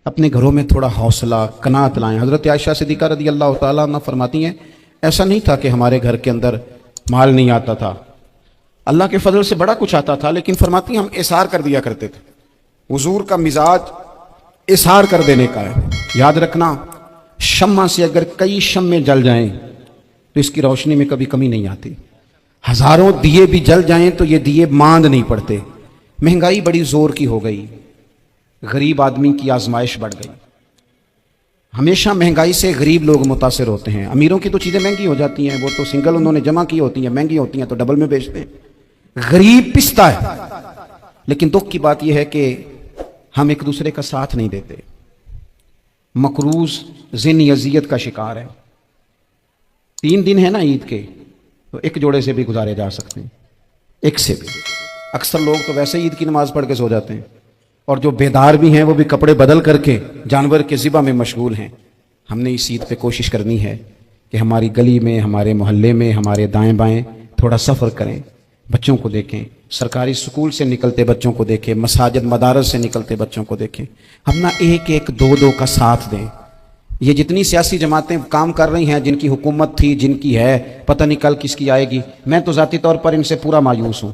اپنے گھروں میں تھوڑا حوصلہ قناعت لائیں۔ حضرت عائشہ صدیقہ رضی اللہ تعالیٰ عنہ فرماتی ہیں ایسا نہیں تھا کہ ہمارے گھر کے اندر مال نہیں آتا تھا، اللہ کے فضل سے بڑا کچھ آتا تھا، لیکن فرماتی ہیں ہم اثار کر دیا کرتے تھے۔ حضور کا مزاج اثار کر دینے کا ہے۔ یاد رکھنا، شمع سے اگر کئی شمع جل جائیں تو اس کی روشنی میں کبھی کمی نہیں آتی، ہزاروں دیے بھی جل جائیں تو یہ دیے ماند نہیں پڑتے۔ مہنگائی بڑی زور کی ہو گئی، غریب آدمی کی آزمائش بڑھ گئی۔ ہمیشہ مہنگائی سے غریب لوگ متاثر ہوتے ہیں۔ امیروں کی تو چیزیں مہنگی ہو جاتی ہیں، وہ تو سنگل انہوں نے جمع کی ہوتی ہیں، مہنگی ہوتی ہیں تو ڈبل میں بیچتے ہیں۔ غریب پستا ہے، لیکن دکھ کی بات یہ ہے کہ ہم ایک دوسرے کا ساتھ نہیں دیتے، مقروض ذہنی اذیت کا شکار ہے۔ 3 دن ہے نا عید کے، تو ایک جوڑے سے بھی گزارے جا سکتے ہیں، ایک سے بھی۔ اکثر لوگ تو ویسے عید کی نماز پڑھ کے سو جاتے ہیں، اور جو بیدار بھی ہیں وہ بھی کپڑے بدل کر کے جانور کے ذبح میں مشغول ہیں۔ ہم نے اس عید پہ کوشش کرنی ہے کہ ہماری گلی میں، ہمارے محلے میں، ہمارے دائیں بائیں تھوڑا سفر کریں، بچوں کو دیکھیں، سرکاری سکول سے نکلتے بچوں کو دیکھیں، مساجد مدارس سے نکلتے بچوں کو دیکھیں۔ ہم نہ ایک ایک دو دو کا ساتھ دیں۔ یہ جتنی سیاسی جماعتیں کام کر رہی ہیں، جن کی حکومت تھی، جن کی ہے، پتہ نہیں کل کس کی آئے گی، میں تو ذاتی طور پر ان سے پورا مایوس ہوں۔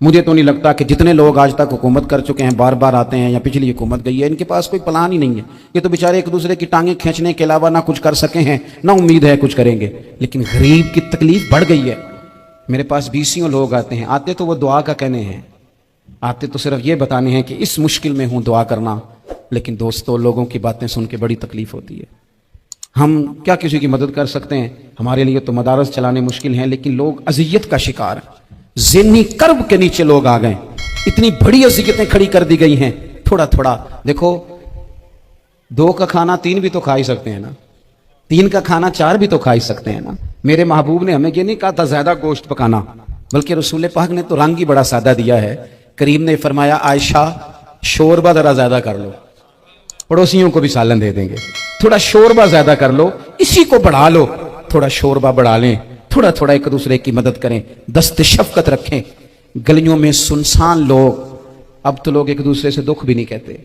مجھے تو نہیں لگتا کہ جتنے لوگ آج تک حکومت کر چکے ہیں، بار بار آتے ہیں یا پچھلی حکومت گئی ہے، ان کے پاس کوئی پلان ہی نہیں ہے۔ یہ تو بیچارے ایک دوسرے کی ٹانگیں کھینچنے کے علاوہ نہ کچھ کر سکے ہیں، نہ امید ہے کچھ کریں گے۔ لیکن غریب کی تکلیف بڑھ گئی ہے۔ میرے پاس 20 لوگ آتے ہیں، آتے تو وہ دعا کا کہنے ہیں، آتے تو صرف یہ بتانے ہیں کہ اس مشکل میں ہوں دعا کرنا، لیکن دوستو لوگوں کی باتیں سن کے بڑی تکلیف ہوتی ہے۔ ہم کیا کسی کی مدد کر سکتے ہیں؟ ہمارے لیے تو مدارس چلانے مشکل ہیں، لیکن لوگ اذیت کا شکار ہیں۔ ذہنی کرب کے نیچے لوگ آ گئے، اتنی بڑی اذیتیں کھڑی کر دی گئی ہیں۔ تھوڑا تھوڑا دیکھو، 2 کا کھانا 3 بھی تو کھا ہی سکتے ہیں نا، 3 کا کھانا 4 بھی تو کھا ہی سکتے ہیں نا۔ میرے محبوب نے ہمیں یہ نہیں کہا تھا زیادہ گوشت پکانا، بلکہ رسول پاک نے تو رنگ ہی بڑا سادہ دیا ہے۔ کریم نے فرمایا عائشہ شوربہ ذرا زیادہ کر لو، پڑوسیوں کو بھی سالن دے دیں گے، تھوڑا شوربہ زیادہ کر لو، اسی کو بڑھا لو، تھوڑا شوربہ بڑھا لیں، تھوڑا تھوڑا ایک دوسرے کی مدد کریں، دست شفقت رکھیں۔ گلیوں میں سنسان لوگ، اب تو لوگ ایک دوسرے سے دکھ بھی نہیں کہتے،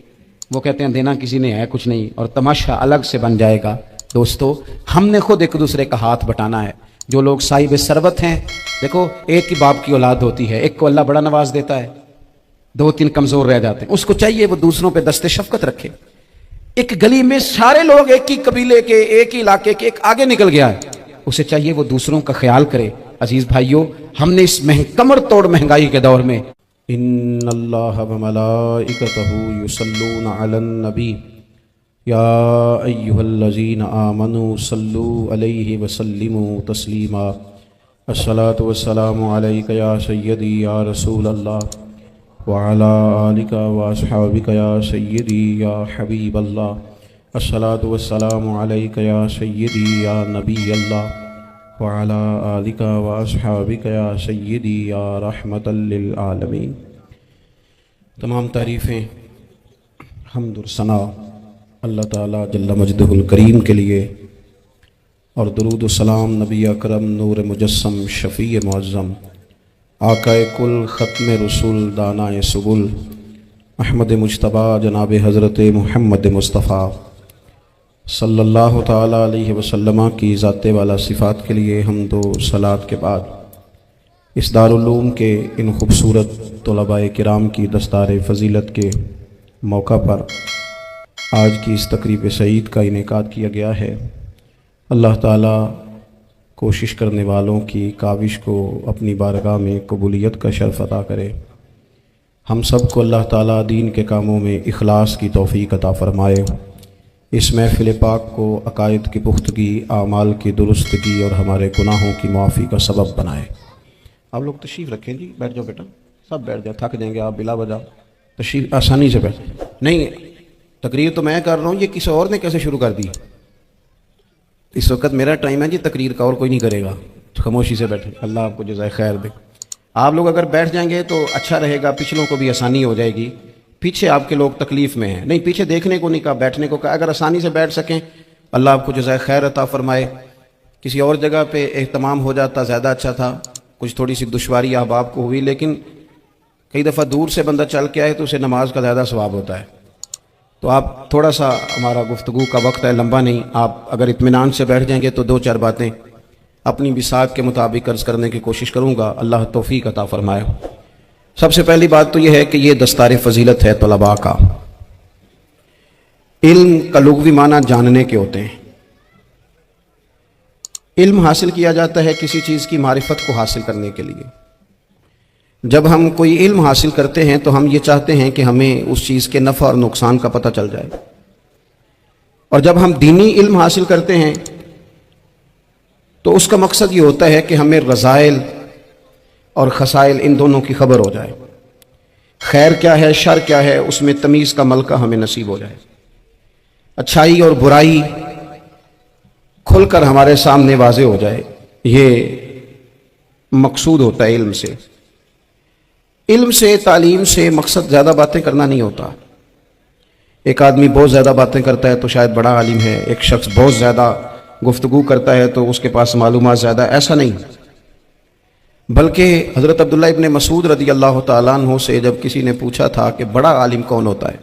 وہ کہتے ہیں دینا کسی نے ہے کچھ نہیں، اور تماشا الگ سے بن جائے گا۔ دوستو ہم نے خود ایک دوسرے کا ہاتھ بٹانا ہے۔ جو لوگ صاحب ثروت ہیں، دیکھو ایک ہی باپ کی اولاد ہوتی ہے، ایک کو اللہ بڑا نواز دیتا ہے، 2-3 کمزور رہ جاتے ہیں، اس کو چاہیے وہ دوسروں پہ دست شفقت رکھے۔ ایک گلی میں سارے لوگ ایک ہی قبیلے کے، ایک ہی علاقے کے، ایک آگے نکل گیا ہے، اسے چاہیے وہ دوسروں کا خیال کرے۔ عزیز بھائیوں، ہم نے اس کمر توڑ مہنگائی کے دور میں ان اللہ وملائکتہ یصلون علی النبی یا ایھا الذین آمنوا صلوا علیہ وسلموا تسلیما۔ الصلاۃ والسلام علیک یا سیدی یا رسول اللہ وعلی آلک واصحابک یا سیدی یا حبیب اللہ۔ الصلاۃ والسلام علیک یا سیدی یا نبی اللہ وعلی آلک واصحابک یا سیدی یا رحمۃ للعالمین۔ تمام تعریفیں، حمد و ثنا اللہ تعالیٰ جل مجدہ الکریم کے لیے، اور درود و سلام نبی اکرم نور مجسم شفیع معظم آقا کل ختم رسول دانائے سبل احمد مجتبیٰ جناب حضرت محمد مصطفیٰ صلی اللہ تعالیٰ علیہ وسلم کی ذات والا صفات کے لیے حمد و صلات کے بعد، اس دارالعلوم کے ان خوبصورت طلباء کرام کی دستار فضیلت کے موقع پر آج کی اس تقریب سعید کا انعقاد کیا گیا ہے۔ اللہ تعالیٰ کوشش کرنے والوں کی کاوش کو اپنی بارگاہ میں قبولیت کا شرف عطا کرے۔ ہم سب کو اللہ تعالیٰ دین کے کاموں میں اخلاص کی توفیق عطا فرمائے۔ اس محفل پاک کو عقائد کی پختگی، اعمال کی درستگی اور ہمارے گناہوں کی معافی کا سبب بنائے۔ آپ لوگ تشریف رکھیں جی، بیٹھ جاؤ بیٹا، سب بیٹھ جاؤ، تھک جائیں گے آپ بلا وجہ، تشریف آسانی سے بیٹھ۔ نہیں، تقریر تو میں کر رہا ہوں، یہ کسی اور نے کیسے شروع کر دی؟ اس وقت میرا ٹائم ہے جی تقریر کا، اور کوئی نہیں کرے گا، خاموشی سے بیٹھے، اللہ آپ کو جزائے خیر دے۔ آپ لوگ اگر بیٹھ جائیں گے تو اچھا رہے گا، پچھلوں کو بھی آسانی ہو جائے گی۔ پیچھے آپ کے لوگ تکلیف میں ہیں، نہیں پیچھے دیکھنے کو نہیں کہا، بیٹھنے کو کہا، اگر آسانی سے بیٹھ سکیں اللہ آپ کو جزائے خیر عطا فرمائے۔ کسی اور جگہ پہ اہتمام ہو جاتا زیادہ اچھا تھا، کچھ تھوڑی سی دشواری احباب کو ہوئی، لیکن کئی دفعہ دور سے بندہ چل کے آئے تو اسے نماز کا زیادہ ثواب ہوتا ہے۔ تو آپ تھوڑا سا ہمارا گفتگو کا وقت ہے، لمبا نہیں، آپ اگر اطمینان سے بیٹھ جائیں گے تو 2-4 باتیں اپنی بساط کے مطابق عرض کرنے کی کوشش کروں گا، اللہ توفیق عطا فرمائے۔ سب سے پہلی بات تو یہ ہے کہ یہ دستار فضیلت ہے طلباء کا۔ علم کا لغوی معنی جاننے کے ہوتے ہیں۔ علم حاصل کیا جاتا ہے کسی چیز کی معرفت کو حاصل کرنے کے لیے۔ جب ہم کوئی علم حاصل کرتے ہیں تو ہم یہ چاہتے ہیں کہ ہمیں اس چیز کے نفع اور نقصان کا پتہ چل جائے، اور جب ہم دینی علم حاصل کرتے ہیں تو اس کا مقصد یہ ہوتا ہے کہ ہمیں رذائل اور خسائل ان دونوں کی خبر ہو جائے، خیر کیا ہے شر کیا ہے اس میں تمیز کا ملکہ ہمیں نصیب ہو جائے، اچھائی اور برائی کھل کر ہمارے سامنے واضح ہو جائے۔ یہ مقصود ہوتا ہے علم سے۔ علم سے، تعلیم سے مقصد زیادہ باتیں کرنا نہیں ہوتا۔ ایک آدمی بہت زیادہ باتیں کرتا ہے تو شاید بڑا عالم ہے، ایک شخص بہت زیادہ گفتگو کرتا ہے تو اس کے پاس معلومات زیادہ، ایسا نہیں۔ بلکہ حضرت عبداللہ ابن مسعود رضی اللہ تعالیٰ عنہ سے جب کسی نے پوچھا تھا کہ بڑا عالم کون ہوتا ہے،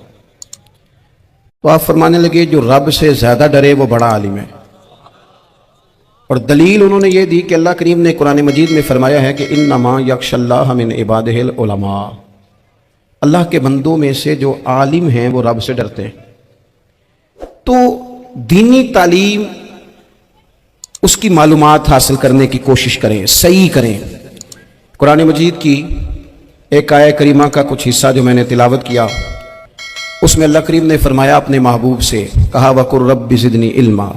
تو آپ فرمانے لگے جو رب سے زیادہ ڈرے وہ بڑا عالم ہے۔ اور دلیل انہوں نے یہ دی کہ اللہ کریم نے قرآن مجید میں فرمایا ہے کہ انما یخشی اللہ من عبادہ العلماء، اللہ کے بندوں میں سے جو عالم ہیں وہ رب سے ڈرتے ہیں۔ تو دینی تعلیم، اس کی معلومات حاصل کرنے کی کوشش کریں، صحیح کریں۔ قرآن مجید کی ایک آیہ کریمہ کا کچھ حصہ جو میں نے تلاوت کیا، اس میں اللہ کریم نے فرمایا اپنے محبوب سے، کہا وَقُلْ رَبِّ زِدْنِی عِلْمًا،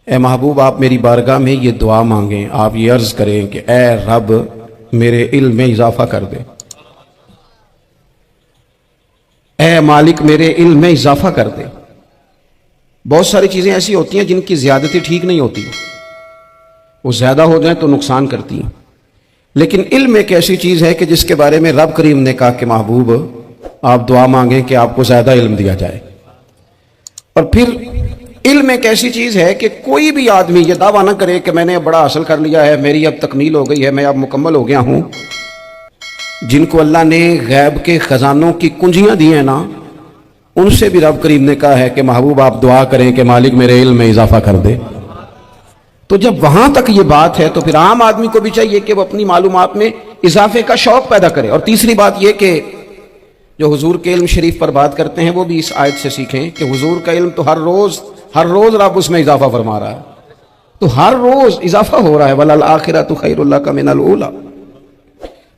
اے محبوب آپ میری بارگاہ میں یہ دعا مانگیں، آپ یہ عرض کریں کہ اے رب میرے علم میں اضافہ کر دے، اے مالک میرے علم میں اضافہ کر دے۔ بہت ساری چیزیں ایسی ہوتی ہیں جن کی زیادتی ٹھیک نہیں ہوتی، وہ زیادہ ہو جائیں تو نقصان کرتی ہیں، لیکن علم ایک ایسی چیز ہے کہ جس کے بارے میں رب کریم نے کہا کہ محبوب آپ دعا مانگیں کہ آپ کو زیادہ علم دیا جائے۔ اور پھر علم ایک ایسی چیز ہے کہ کوئی بھی آدمی یہ دعویٰ نہ کرے کہ میں نے اب بڑا حاصل کر لیا ہے، میری اب تکمیل ہو گئی ہے، میں اب مکمل ہو گیا ہوں۔ جن کو اللہ نے غیب کے خزانوں کی کنجیاں دی ہیں نا، ان سے بھی رب کریم نے کہا ہے کہ محبوب آپ دعا کریں کہ مالک میرے علم میں اضافہ کر دے۔ تو جب وہاں تک یہ بات ہے تو پھر عام آدمی کو بھی چاہیے کہ وہ اپنی معلومات میں اضافے کا شوق پیدا کرے۔ اور تیسری بات یہ کہ جو حضور کے علم شریف پر بات کرتے ہیں وہ بھی اس آیت سے سیکھیں کہ حضور کا علم تو ہر روز رب اس میں اضافہ فرما رہا ہے، تو ہر روز اضافہ ہو رہا ہے۔ وَلَلْآخِرَةُ خَيْرٌ لَكَ مِنَ الْأُولَىٰ،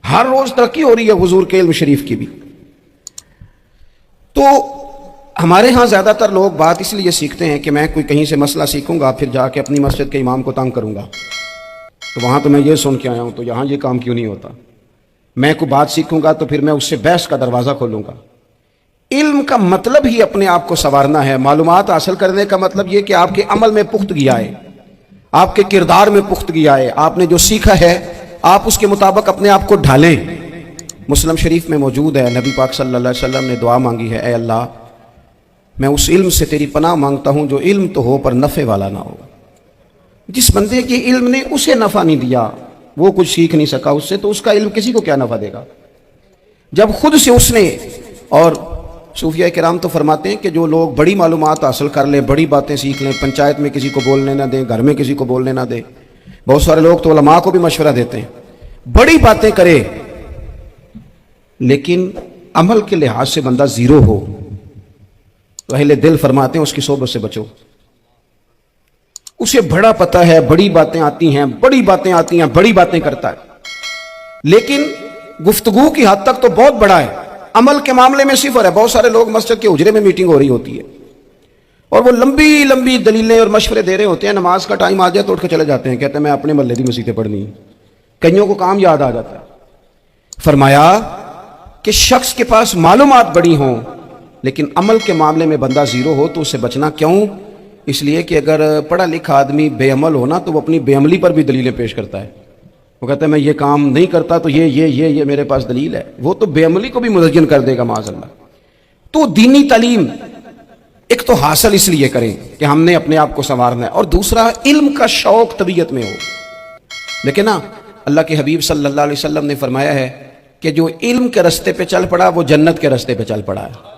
ہر روز ترقی ہو رہی ہے حضور کے علم شریف کی بھی۔ تو ہمارے ہاں زیادہ تر لوگ بات اس لیے سیکھتے ہیں کہ میں کوئی کہیں سے مسئلہ سیکھوں گا پھر جا کے اپنی مسجد کے امام کو تنگ کروں گا، تو وہاں تو میں یہ سن کے آیا ہوں تو یہاں یہ کام کیوں نہیں ہوتا۔ میں کوئی بات سیکھوں گا تو پھر میں اس سے بحث کا دروازہ کھولوں گا۔ علم کا مطلب ہی اپنے آپ کو سنوارنا ہے۔ معلومات حاصل کرنے کا مطلب یہ کہ آپ کے عمل میں پختگی آئے، آپ کے کردار میں پختگی آئے، آپ نے جو سیکھا ہے آپ اس کے مطابق اپنے آپ کو ڈھالیں۔ مسلم شریف میں موجود ہے، نبی پاک صلی اللہ علیہ وسلم نے دعا مانگی ہے، اے اللہ میں اس علم سے تیری پناہ مانگتا ہوں جو علم تو ہو پر نفع والا نہ ہو۔ جس بندے کے علم نے اسے نفع نہیں دیا، وہ کچھ سیکھ نہیں سکا اس سے، تو اس کا علم کسی کو کیا نفع دے گا؟ جب خود سے اس نے، اور صوفیہ کرام تو فرماتے ہیں کہ جو لوگ بڑی معلومات حاصل کر لیں، بڑی باتیں سیکھ لیں، پنچایت میں کسی کو بولنے نہ دیں، گھر میں کسی کو بولنے نہ دیں، بہت سارے لوگ تو علماء کو بھی مشورہ دیتے ہیں، بڑی باتیں کرے لیکن عمل کے لحاظ سے بندہ زیرو ہو، تو اہل دل فرماتے ہیں اس کی صحبت سے بچو۔ اسے بڑا پتہ ہے، بڑی باتیں آتی ہیں، بڑی باتیں کرتا ہے، لیکن گفتگو کی حد تک تو بہت بڑا ہے، عمل کے معاملے میں صفر ہے۔ بہت سارے لوگ مسجد کے حجرے میں میٹنگ ہو رہی ہوتی ہے اور وہ لمبی لمبی دلیلیں اور مشورے دے رہے ہوتے ہیں، نماز کا ٹائم آ جائے تو اٹھ کے چلے جاتے ہیں، کہتے ہیں میں اپنے محلے کی مسجدیں پڑھنی ہیں۔ کئیوں کو کام یاد آ جاتا ہے۔ فرمایا کہ شخص کے پاس معلومات بڑی ہوں لیکن عمل کے معاملے میں بندہ زیرو ہو تو اسے بچنا کیوں؟ اس لیے کہ اگر پڑھا لکھا آدمی بے عمل ہونا تو وہ اپنی بے عملی پر بھی دلیلیں پیش کرتا ہے۔ وہ کہتا ہے میں یہ کام نہیں کرتا تو یہ میرے پاس دلیل ہے، وہ تو بے عملی کو بھی مزین کر دے گا معاذ اللہ۔ تو دینی تعلیم ایک تو حاصل اس لیے کریں کہ ہم نے اپنے آپ کو سنوارنا ہے، اور دوسرا علم کا شوق طبیعت میں ہو۔ لیکن نا اللہ کے حبیب صلی اللہ علیہ وسلم نے فرمایا ہے کہ جو علم کے رستے پہ چل پڑا وہ جنت کے رستے پہ چل پڑا ہے۔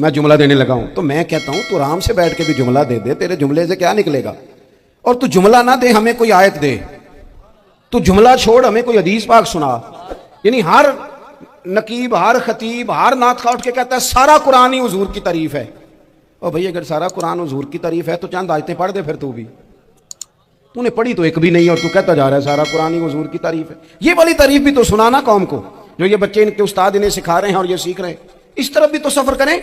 میں جملہ دینے لگا ہوں تو میں کہتا ہوں تو آرام سے بیٹھ کے بھی جملہ دے دے، تیرے جملے سے کیا نکلے گا؟ اور تو جملہ نہ دے، ہمیں کوئی آیت دے، تو جملہ چھوڑ ہمیں کوئی حدیث پاک سنا۔ یعنی ہر نقیب، ہر خطیب، ہر نعت خواہ اٹھ کے کہتا ہے سارا قرآن ہی حضور کی تعریف ہے۔ اور بھئی اگر سارا قرآن حضور کی تعریف ہے تو چند آیتیں پڑھ دے پھر تو بھی، تو نے پڑھی تو ایک بھی نہیں اور تو کہتا جا رہا ہے سارا قرآن ہی حضور کی تعریف ہے۔ یہ والی تعریف بھی تو سنانا قوم کو، جو یہ بچے ان کے استاد انہیں سکھا رہے ہیں اور یہ سیکھ رہے ہیں، اس طرف بھی تو سفر کریں۔